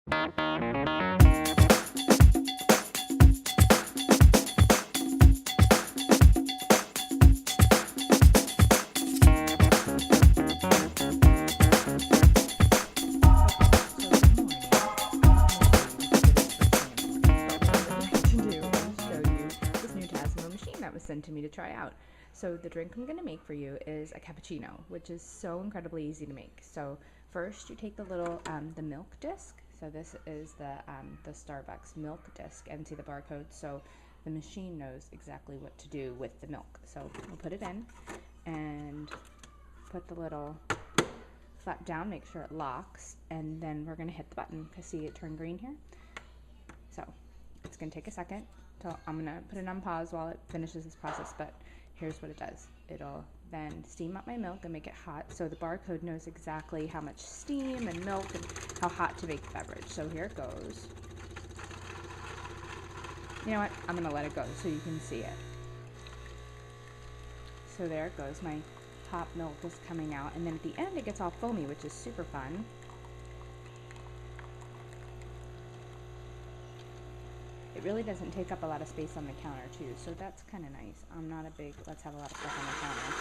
That was sent to me to try out. So the drink I'm going to make for you is a cappuccino, which is so incredibly easy to make. So first you take the little the milk disc. So this is the Starbucks milk disc, and see the barcode, so the machine knows exactly what to do with the milk. So we'll put it in and put the little flap down, make sure it locks, and then we're going to hit the button because see it turned green here. So it's going to take a second. So I'm going to put it on pause while it finishes this process, but here's what it does. It'll then steam up my milk and make it hot, so the barcode knows exactly how much steam and milk and how hot to make the beverage. So here it goes. You know what? I'm going to let it go so you can see it. So there it goes. My hot milk is coming out, and then at the end it gets all foamy, which is super fun. It really doesn't take up a lot of space on the counter too, so that's kind of nice. I'm not a big, let's have a lot of stuff on the counter.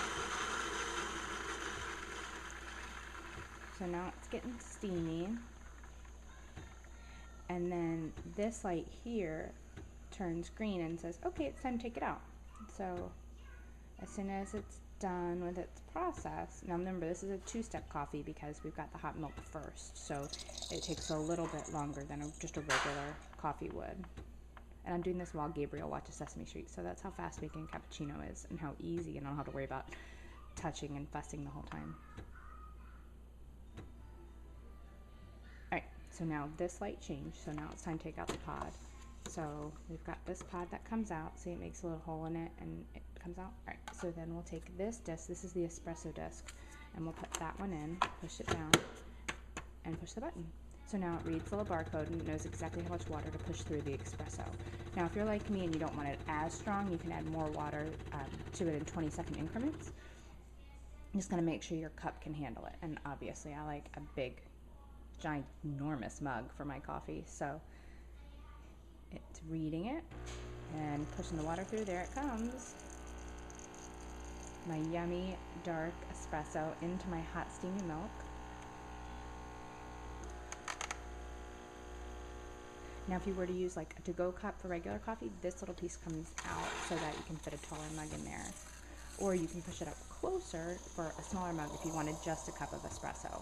So now it's getting steamy. And then this light here turns green and says, okay, it's time to take it out. So as soon as it's done with its process, now remember this is a two-step coffee because we've got the hot milk first, so it takes a little bit longer than just a regular coffee would. And I'm doing this while Gabriel watches Sesame Street, so that's how fast making a cappuccino is and how easy, and I don't have to worry about touching and fussing the whole time. Alright, so now this light changed, so now it's time to take out the pod. So we've got this pod that comes out, see it makes a little hole in it and it comes out. Alright, so then we'll take this disc, this is the espresso disc, and we'll put that one in, push it down, and push the button. So now it reads the little barcode and it knows exactly how much water to push through the espresso. Now if you're like me and you don't want it as strong, you can add more water to it in 20-second increments. I'm just going to make sure your cup can handle it. And obviously I like a big, ginormous mug for my coffee. So it's reading it and pushing the water through. There it comes. My yummy dark espresso into my hot steamy milk. Now if you were to use like a to-go cup for regular coffee, this little piece comes out so that you can fit a taller mug in there. Or you can push it up closer for a smaller mug if you wanted just a cup of espresso.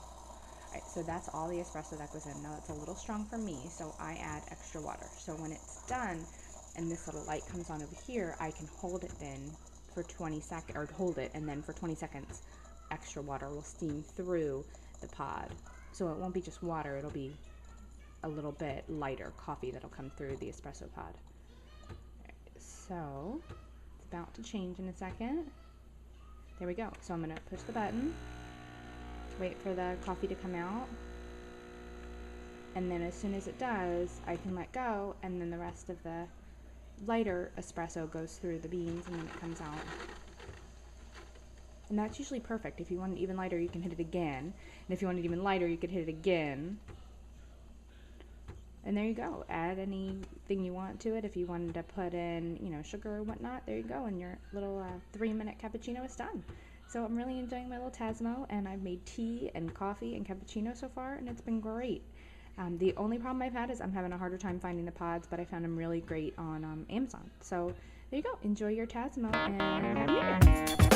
Alright, so that's all the espresso that goes in. Now it's a little strong for me, so I add extra water. So when it's done and this little light comes on over here, I can hold it then for 20 seconds, or hold it, and then for 20 seconds extra water will steam through the pod. So it won't be just water, it'll be a little bit lighter coffee that'll come through the espresso pod. So it's about to change in a second. There we go. So I'm going to push the button, wait for the coffee to come out, and then as soon as it does, I can let go, and then the rest of the lighter espresso goes through the beans and then it comes out. And that's usually perfect. If you want it even lighter, you can hit it again. And if you want it even lighter, you could hit it again. And there you go. Add anything you want to it. If you wanted to put in, sugar or whatnot, there you go. And your little 3-minute cappuccino is done. So I'm really enjoying my little Tassimo, and I've made tea and coffee and cappuccino so far, and it's been great. The only problem I've had is I'm having a harder time finding the pods, but I found them really great on Amazon. So there you go. Enjoy your Tassimo, and Happy New Year!